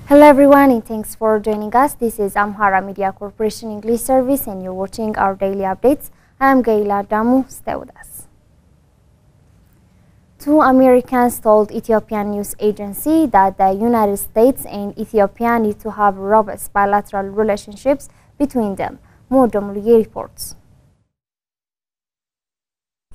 Hello everyone and thanks for joining us. This is Amhara Media Corporation English Service and you're watching our daily updates. I am Gaila Damu. Stay with us. Two Americans told Ethiopian news agency that the United States and Ethiopia need to have robust bilateral relationships between them. More Domuluye reports.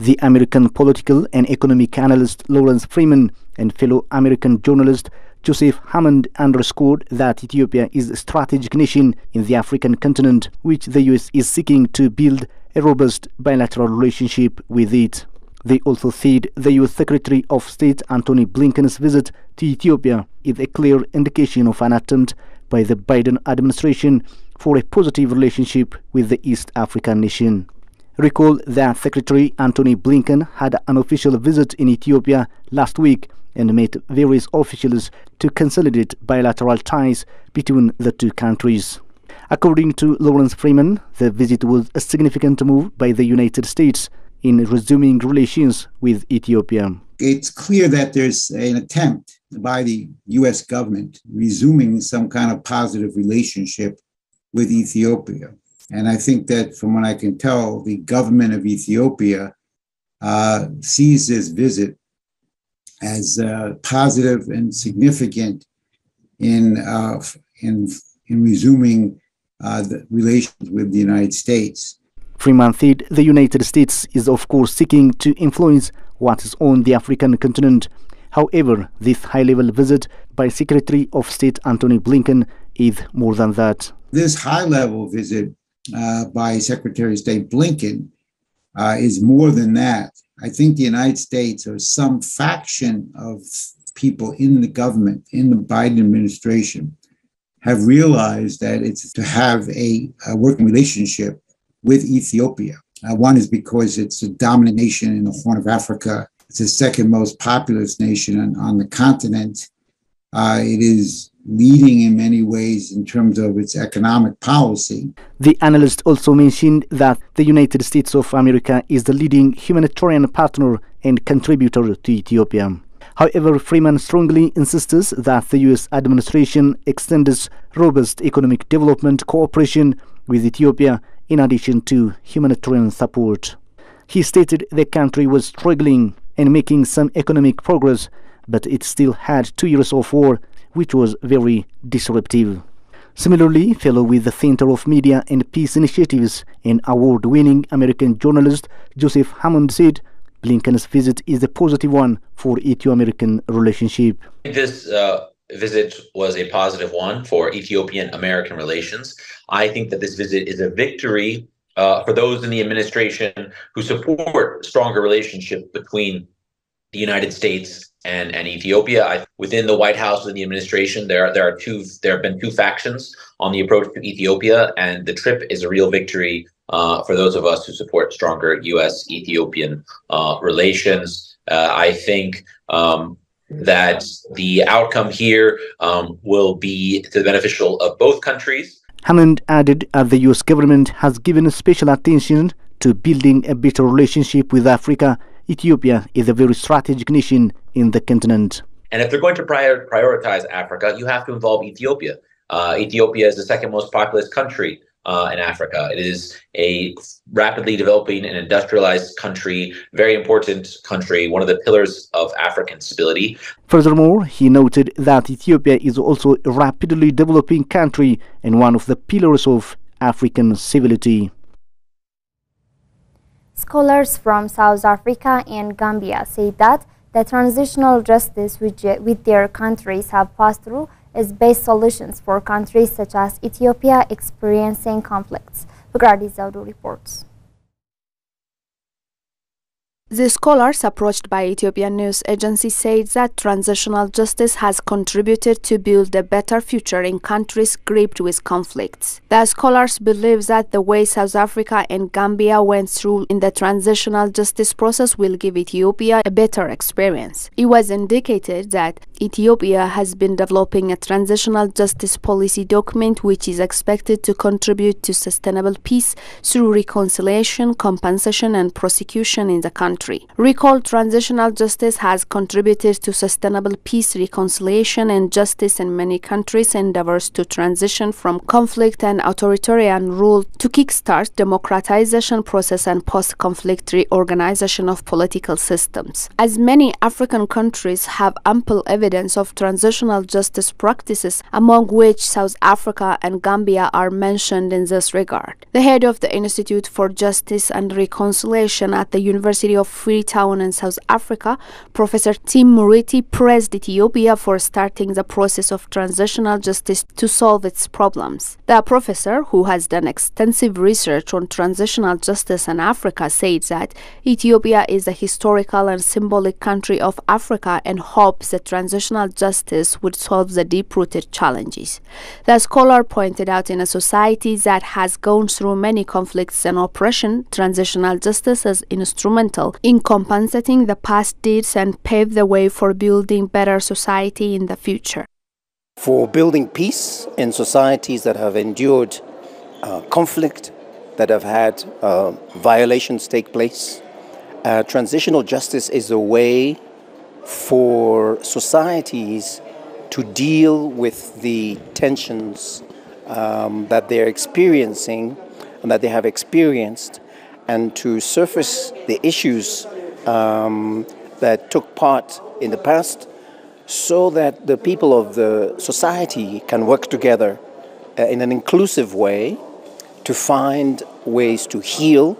The American political and economic analyst Lawrence Freeman and fellow American journalist Joseph Hammond underscored that Ethiopia is a strategic nation in the African continent, which the U.S. is seeking to build a robust bilateral relationship with it. They also said the U.S. Secretary of State Antony Blinken's visit to Ethiopia is a clear indication of an attempt by the Biden administration for a positive relationship with the East African nation. Recall that Secretary Antony Blinken had an official visit in Ethiopia last week and met various officials to consolidate bilateral ties between the two countries. According to Lawrence Freeman, the visit was a significant move by the United States in resuming relations with Ethiopia. It's clear that there's an attempt by the U.S. government resuming some kind of positive relationship with Ethiopia. And I think that from what I can tell, the government of Ethiopia sees this visit as positive and significant in resuming the relations with the United States. Freeman said the United States is of course seeking to influence what is on the African continent. However, this high-level visit by Secretary of State Antony Blinken is more than that. This high-level visit by Secretary of State Blinken is more than that. I think the United States or some faction of people in the government, in the Biden administration, have realized that it's to have a working relationship with Ethiopia. One is because it's a dominant nation in the Horn of Africa. It's the second most populous nation on the continent. It is leading in many ways in terms of its economic policy. The analyst also mentioned that the United States of America is the leading humanitarian partner and contributor to Ethiopia. However, Freeman strongly insists that the U.S. administration extends robust economic development cooperation with Ethiopia in addition to humanitarian support. He stated the country was struggling and making some economic progress, but it still had 2 years of war, which was very disruptive. Similarly, fellow with the Center of Media and Peace Initiatives and award-winning American journalist Joseph Hammond said Blinken's visit is a positive one for Ethio-American relationship. This visit was a positive one for Ethiopian-American relations. I think that this visit is a victory for those in the administration who support stronger relationship between the United States and Ethiopia. Within the White House and the administration, there have been two factions on the approach to Ethiopia, and the trip is a real victory for those of us who support stronger U.S.-Ethiopian relations. I think that the outcome here will be to the beneficial of both countries. Hammond added that the U.S. government has given special attention to building a better relationship with Africa. Ethiopia is a very strategic nation in the continent. And if they're going to prioritize Africa, you have to involve Ethiopia. Ethiopia is the second most populous country in Africa. It is a rapidly developing and industrialized country, very important country, one of the pillars of African stability. Furthermore, he noted that Ethiopia is also a rapidly developing country and one of the pillars of African civility. Scholars from South Africa and Gambia say that the transitional justice which their countries have passed through is best solutions for countries such as Ethiopia experiencing conflicts. Bugradi Zaudu reports. The scholars approached by Ethiopian news agency said that transitional justice has contributed to build a better future in countries gripped with conflicts. The scholars believe that the way South Africa and Gambia went through in the transitional justice process will give Ethiopia a better experience. It was indicated that Ethiopia has been developing a transitional justice policy document which is expected to contribute to sustainable peace through reconciliation, compensation and prosecution in the country. country. Recall transitional justice has contributed to sustainable peace, reconciliation, and justice in many countries' endeavors to transition from conflict and authoritarian rule to kickstart democratization process and post-conflict reorganization of political systems. As many African countries have ample evidence of transitional justice practices, among which South Africa and Gambia are mentioned in this regard. The head of the Institute for Justice and Reconciliation at the University of Freetown in South Africa, Professor Tim Murithi, praised Ethiopia for starting the process of transitional justice to solve its problems. The professor, who has done extensive research on transitional justice in Africa, said that Ethiopia is a historical and symbolic country of Africa and hopes that transitional justice would solve the deep-rooted challenges. The scholar pointed out, in a society that has gone through many conflicts and oppression, transitional justice is instrumental in compensating the past deeds and pave the way for building better society in the future. For building peace in societies that have endured conflict, that have had violations take place, transitional justice is a way for societies to deal with the tensions that they're experiencing and that they have experienced, and to surface the issues that took part in the past, so that the people of the society can work together in an inclusive way to find ways to heal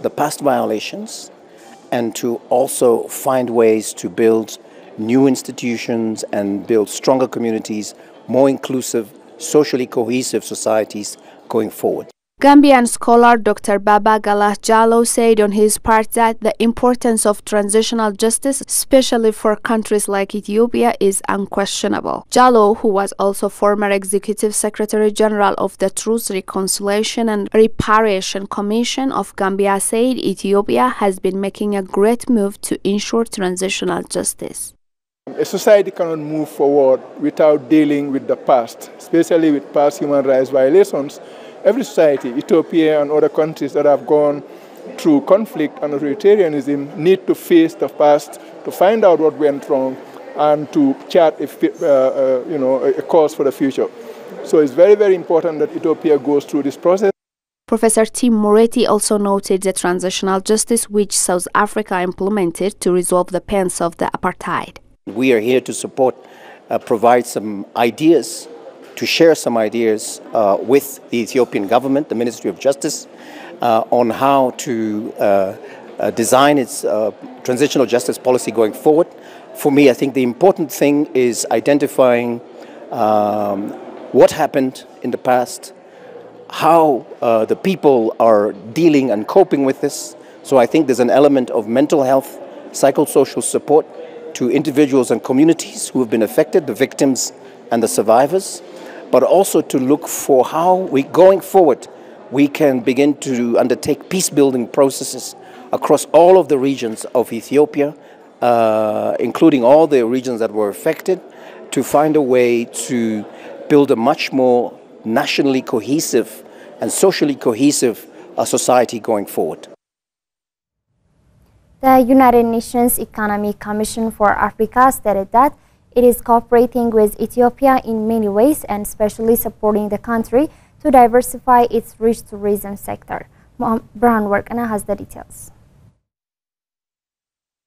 the past violations and to also find ways to build new institutions and build stronger communities, more inclusive, socially cohesive societies going forward. Gambian scholar Dr. Baba Galah Jallow said on his part that the importance of transitional justice, especially for countries like Ethiopia, is unquestionable. Jallow, who was also former Executive Secretary General of the Truth, Reconciliation and Reparation Commission of Gambia, said Ethiopia has been making a great move to ensure transitional justice. A society cannot move forward without dealing with the past, especially with past human rights violations. Every society, Ethiopia and other countries that have gone through conflict and authoritarianism, need to face the past to find out what went wrong and to chart a course for the future. So it's very, very important that Ethiopia goes through this process. Professor Tim Murithi also noted the transitional justice which South Africa implemented to resolve the pains of the apartheid. We are here to support, provide some ideas, to share some ideas with the Ethiopian government, the Ministry of Justice, on how to design its transitional justice policy going forward. For me, I think the important thing is identifying what happened in the past, how the people are dealing and coping with this. So I think there's an element of mental health, psychosocial support to individuals and communities who have been affected, the victims and the survivors, but also to look for how going forward, we can begin to undertake peace-building processes across all of the regions of Ethiopia, including all the regions that were affected, to find a way to build a much more nationally cohesive and socially cohesive society going forward. The United Nations Economic Commission for Africa stated that it is cooperating with Ethiopia in many ways and especially supporting the country to diversify its rich tourism sector. Brian Workana has the details.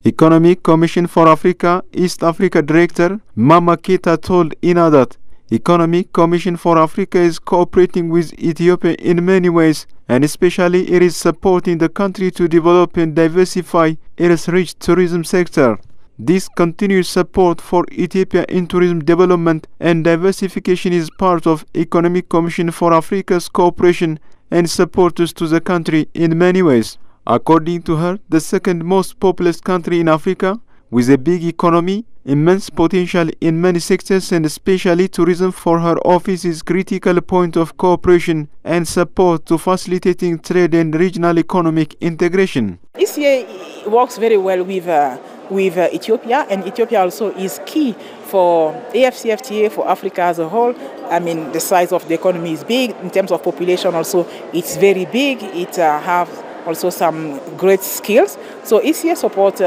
Economic Commission for Africa East Africa Director Mama Kita told INA that Economic Commission for Africa is cooperating with Ethiopia in many ways, and especially it is supporting the country to develop and diversify its rich tourism sector. This continued support for Ethiopia in tourism development and diversification is part of Economic Commission for Africa's cooperation and support to the country in many ways. According to her, the second most populous country in Africa, with a big economy, immense potential in many sectors, and especially tourism for her office is critical point of cooperation and support to facilitating trade and regional economic integration. ECA works very well with Ethiopia, and Ethiopia also is key for AFCFTA for Africa as a whole. I mean, the size of the economy is big. In terms of population also, it's very big. It have also some great skills. So ECA support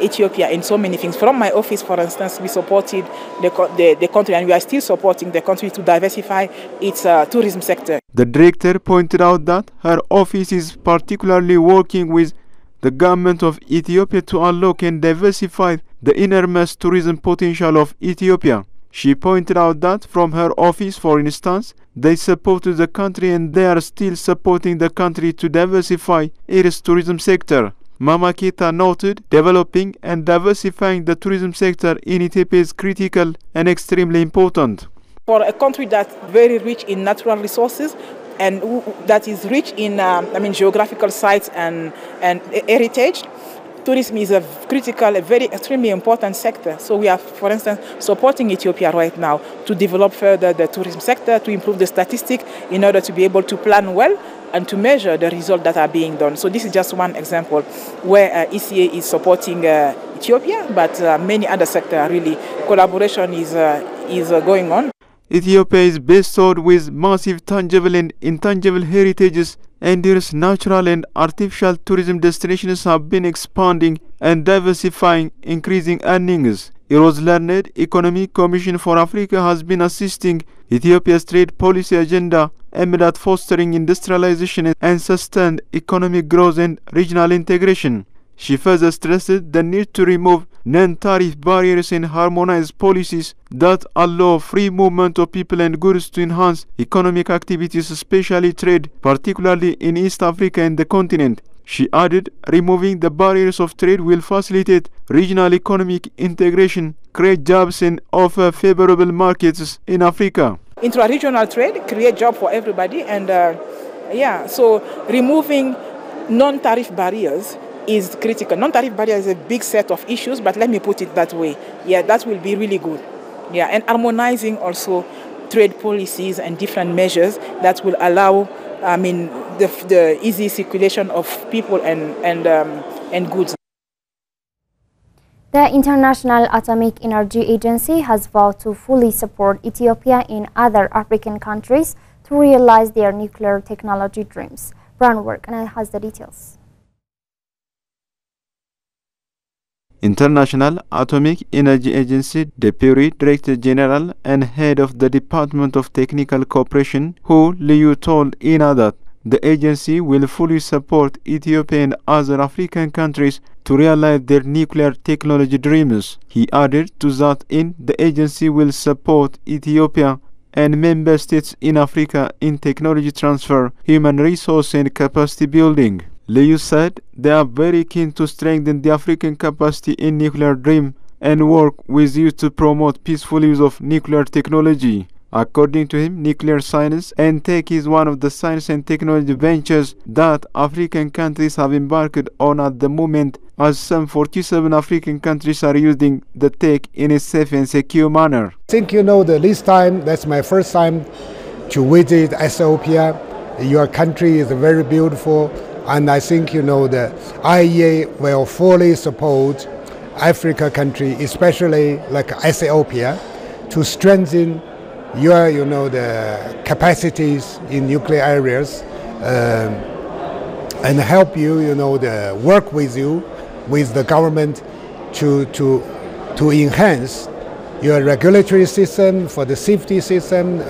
Ethiopia in so many things. From my office, for instance, we supported the country, and we are still supporting the country to diversify its tourism sector. The director pointed out that her office is particularly working with the government of Ethiopia to unlock and diversify the enormous tourism potential of Ethiopia. She pointed out that from her office, for instance, they supported the country and they are still supporting the country to diversify its tourism sector. Mama Keita noted developing and diversifying the tourism sector in Ethiopia is critical and extremely important. For a country that's very rich in natural resources and that is rich in geographical sites and heritage, tourism is a critical, a very extremely important sector. So we are, for instance, supporting Ethiopia right now to develop further the tourism sector, to improve the statistics in order to be able to plan well and to measure the results that are being done. So this is just one example where ECA is supporting Ethiopia, but many other sectors really collaboration is going on. Ethiopia is bestowed with massive tangible and intangible heritages, and its natural and artificial tourism destinations have been expanding and diversifying, increasing earnings. Euro's Learned Economic Commission for Africa has been assisting Ethiopia's trade policy agenda aimed at fostering industrialization and sustained economic growth and regional integration. She further stressed the need to remove non-tariff barriers and harmonize policies that allow free movement of people and goods to enhance economic activities, especially trade, particularly in East Africa and the continent. She added, removing the barriers of trade will facilitate regional economic integration, create jobs and offer favorable markets in Africa. Intra-regional trade create jobs for everybody, and so removing non-tariff barriers is critical. Non-tariff barrier is a big set of issues, but let me put it that way. Yeah, that will be really good. Yeah, and harmonizing also trade policies and different measures that will allow, the easy circulation of people and goods. The International Atomic Energy Agency has vowed to fully support Ethiopia and other African countries to realize their nuclear technology dreams. Brown Work and has the details. International Atomic Energy Agency Deputy Director General and Head of the Department of Technical Cooperation, Hu Liu, told INA that the agency will fully support Ethiopia and other African countries to realize their nuclear technology dreams. He added to that the agency will support Ethiopia and member states in Africa in technology transfer, human resource and capacity building. Liu said they are very keen to strengthen the African capacity in nuclear dream and work with you to promote peaceful use of nuclear technology. According to him, nuclear science and tech is one of the science and technology ventures that African countries have embarked on at the moment, as some 47 African countries are using the tech in a safe and secure manner. I think this time, that's my first time to visit Ethiopia. Your country is very beautiful. And I think, the IEA will fully support Africa country, especially like Ethiopia, to strengthen your, the capacities in nuclear areas and help you, work with you, with the government to enhance your regulatory system for the safety system,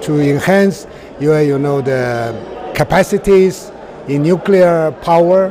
to enhance your, the capacities in nuclear power,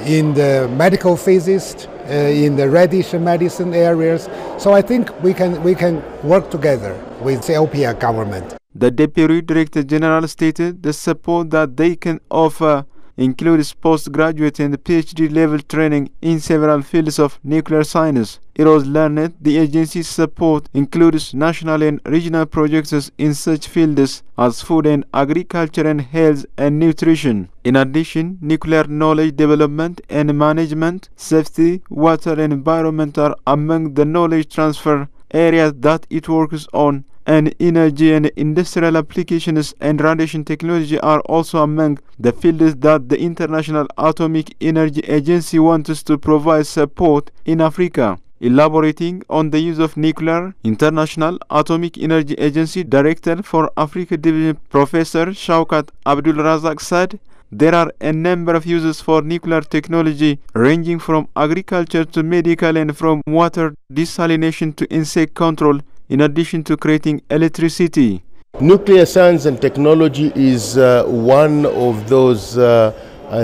in the medical phases, in the radiation medicine areas. So I think we can work together with the Ethiopia government. The Deputy Director General stated the support that they can offer includes postgraduate and PhD level training in several fields of nuclear science. It was learned the agency's support includes national and regional projects in such fields as food and agriculture and health and nutrition. In addition, nuclear knowledge development and management, safety, water and environment are among the knowledge transfer areas that it works on, and energy and industrial applications and radiation technology are also among the fields that the International Atomic Energy Agency wants to provide support in Africa. Elaborating on the use of nuclear, International Atomic Energy Agency Director for Africa Division Professor Shaukat Abdul Razak said there are a number of uses for nuclear technology, ranging from agriculture to medical and from water desalination to insect control, in addition to creating electricity. Nuclear science and technology is one of those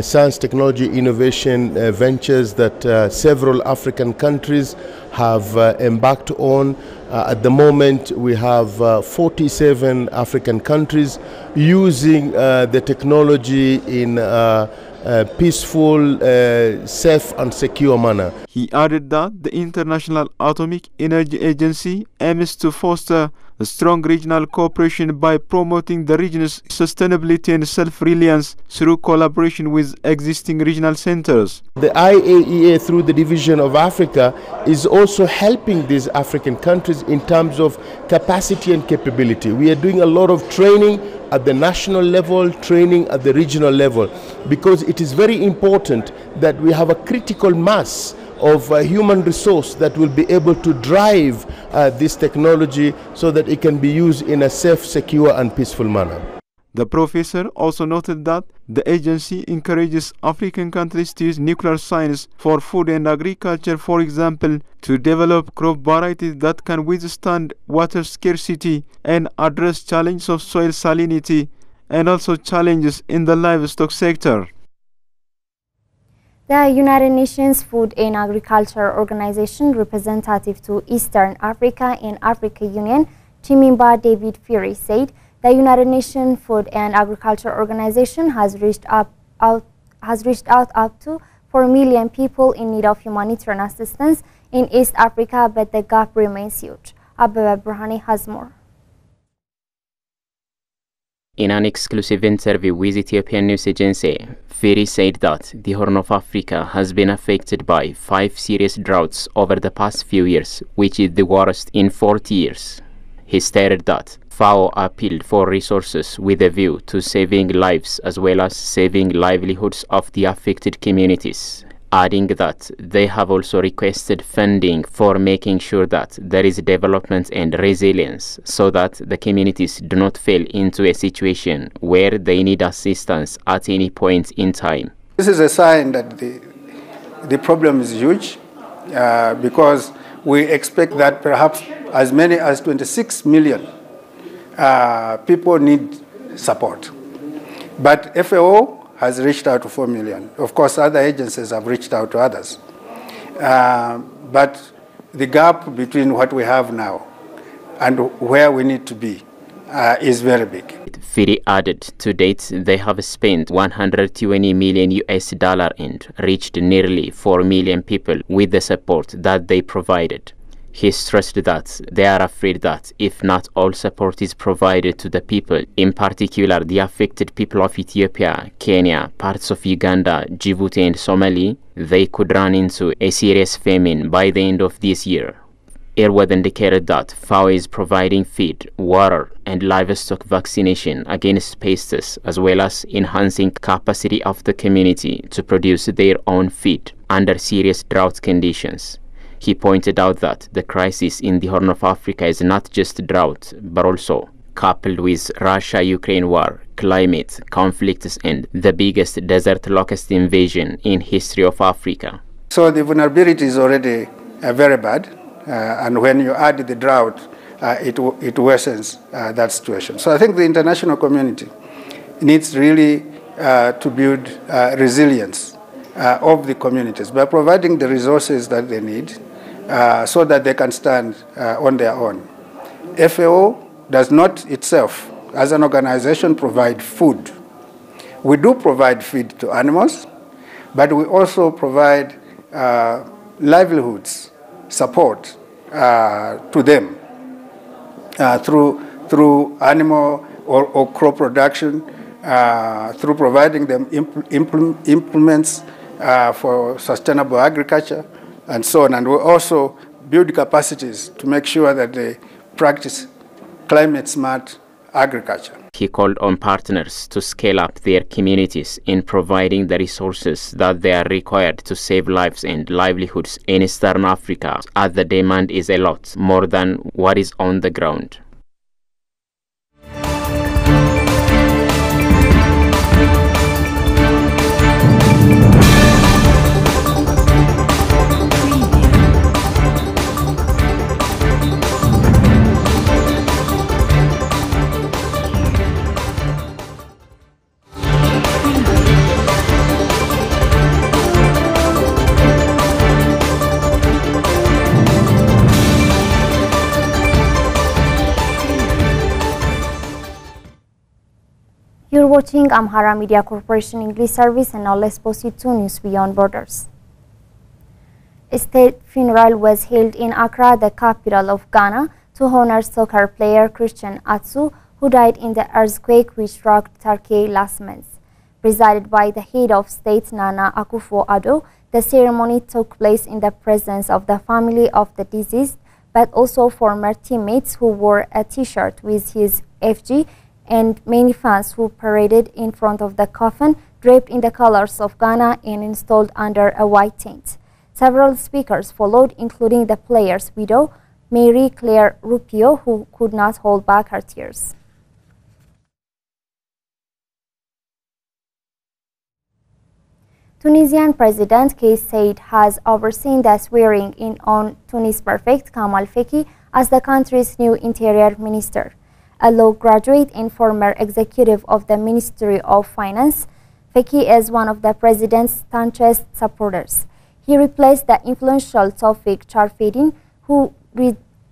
science technology innovation ventures that several African countries have embarked on. At the moment, we have 47 African countries using the technology in a peaceful, safe and secure manner. He added that the International Atomic Energy Agency aims to foster a strong regional cooperation by promoting the region's sustainability and self-reliance through collaboration with existing regional centers. The IAEA, through the Division of Africa, is also helping these African countries in terms of capacity and capability. We are doing a lot of training at the national level, training at the regional level, because it is very important that we have a critical mass of human resource that will be able to drive this technology so that it can be used in a safe, secure and peaceful manner. The professor also noted that the agency encourages African countries to use nuclear science for food and agriculture, for example, to develop crop varieties that can withstand water scarcity and address challenges of soil salinity and also challenges in the livestock sector. The United Nations Food and Agriculture Organization representative to Eastern Africa and Africa Union, Chimimba David Fury, said the United Nations Food and Agriculture Organization has reached out up to 4 million people in need of humanitarian assistance in East Africa, but the gap remains huge. Abeba Burhani has more. In an exclusive interview with Ethiopian news agency, Fury said that the Horn of Africa has been affected by 5 serious droughts over the past few years, which is the worst in 40 years. He stated that FAO appealed for resources with a view to saving lives as well as saving livelihoods of the affected communities, adding that they have also requested funding for making sure that there is development and resilience so that the communities do not fall into a situation where they need assistance at any point in time. This is a sign that the problem is huge because we expect that perhaps as many as 26 million people need support. But FAO has reached out to 4 million. Of course, other agencies have reached out to others. But the gap between what we have now and where we need to be is very big. Fury added, to date, they have spent $120 million and reached nearly 4 million people with the support that they provided. He stressed that they are afraid that if not all support is provided to the people, in particular the affected people of Ethiopia, Kenya, parts of Uganda, Djibouti and Somalia, they could run into a serious famine by the end of this year. Irwad indicated that FAO is providing feed, water and livestock vaccination against pests, as well as enhancing capacity of the community to produce their own feed under serious drought conditions. He pointed out that the crisis in the Horn of Africa is not just drought, but also coupled with Russia-Ukraine war, climate, conflicts, and the biggest desert locust invasion in history of Africa. So the vulnerability is already very bad, and when you add the drought, it worsens that situation. So I think the international community needs really to build resilience of the communities by providing the resources that they need, so that they can stand on their own. FAO does not itself, as an organization, provide food. We do provide feed to animals, but we also provide livelihoods, support to them through animal or crop production, through providing them implements for sustainable agriculture, and so on. And we also build capacities to make sure that they practice climate-smart agriculture. He called on partners to scale up their communities in providing the resources that they are required to save lives and livelihoods in Eastern Africa, as the demand is a lot more than what is on the ground. You're watching Amhara Media Corporation English Service, and now let's proceed to news beyond borders. A state funeral was held in Accra, the capital of Ghana, to honor soccer player Christian Atsu, who died in the earthquake which rocked Turkey last month. Presided by the head of state Nana Akufo-Addo, the ceremony took place in the presence of the family of the deceased, but also former teammates who wore a t-shirt with his FG, and many fans who paraded in front of the coffin draped in the colors of Ghana and installed under a white tent. Several speakers followed, including the player's widow, Mary Claire Rupio, who could not hold back her tears. Tunisian President Kais Saied has overseen the swearing-in on Tunis prefect Kamal Feki as the country's new interior minister. A law graduate and former executive of the Ministry of Finance, Feki is one of the president's staunchest supporters. He replaced the influential Tawfiq Charfedin, who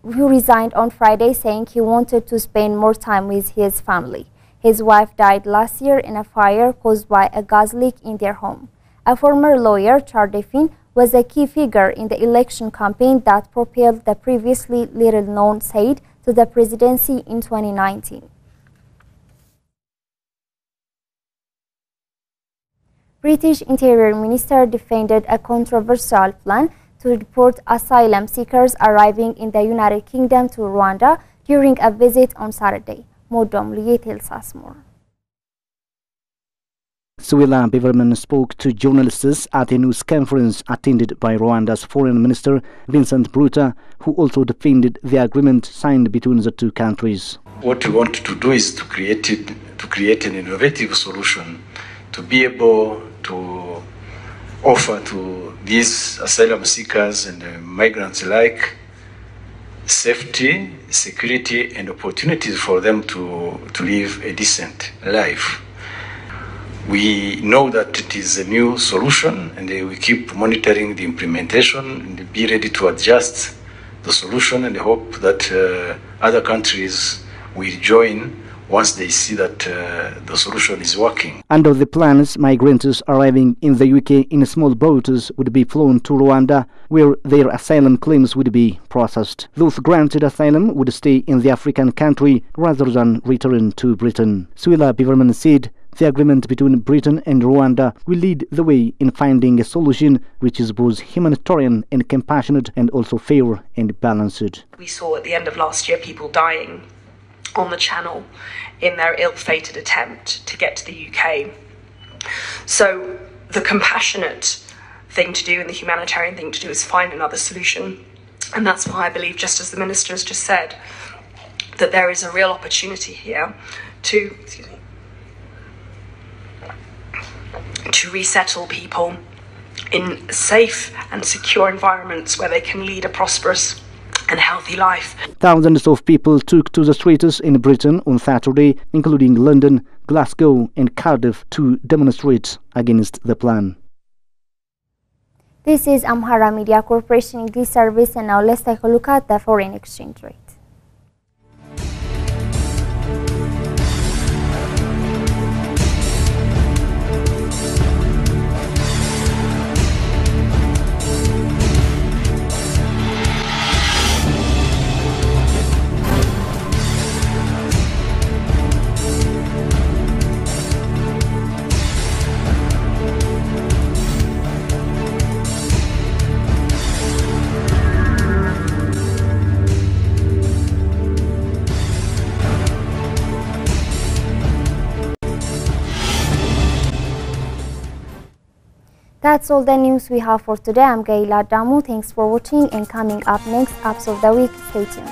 resigned on Friday, saying he wanted to spend more time with his family. His wife died last year in a fire caused by a gas leak in their home. A former lawyer, Chardefin, was a key figure in the election campaign that propelled the previously little-known Said to the presidency in 2019. British Interior Minister defended a controversial plan to deport asylum seekers arriving in the United Kingdom to Rwanda during a visit on Saturday. Modom Liye tells us more. Suella Braverman spoke to journalists at a news conference attended by Rwanda's Foreign Minister Vincent Bruta, who also defended the agreement signed between the two countries. What we want to do is to create an innovative solution to be able to offer to these asylum seekers and migrants alike safety, security, and opportunities for them to live a decent life. We know that it is a new solution, and we keep monitoring the implementation and be ready to adjust the solution, and hope that other countries will join once they see that the solution is working. Under the plans, migrants arriving in the UK in small boats would be flown to Rwanda, where their asylum claims would be processed. Those granted asylum would stay in the African country rather than return to Britain. Suella Braverman said the agreement between Britain and Rwanda will lead the way in finding a solution which is both humanitarian and compassionate, and also fair and balanced. We saw at the end of last year people dying on the Channel in their ill-fated attempt to get to the UK. So the compassionate thing to do and the humanitarian thing to do is find another solution. And that's why I believe, just as the Minister has just said, that there is a real opportunity here to resettle people in safe and secure environments where they can lead a prosperous and healthy life. Thousands of people took to the streets in Britain on Saturday, including London, Glasgow and Cardiff, to demonstrate against the plan. This is Amhara Media Corporation English Service, and now let's take a look at the foreign exchange rate. That's all the news we have for today. I'm Gaila Damu. Thanks for watching, and coming up next, Apps of the Week. Stay tuned.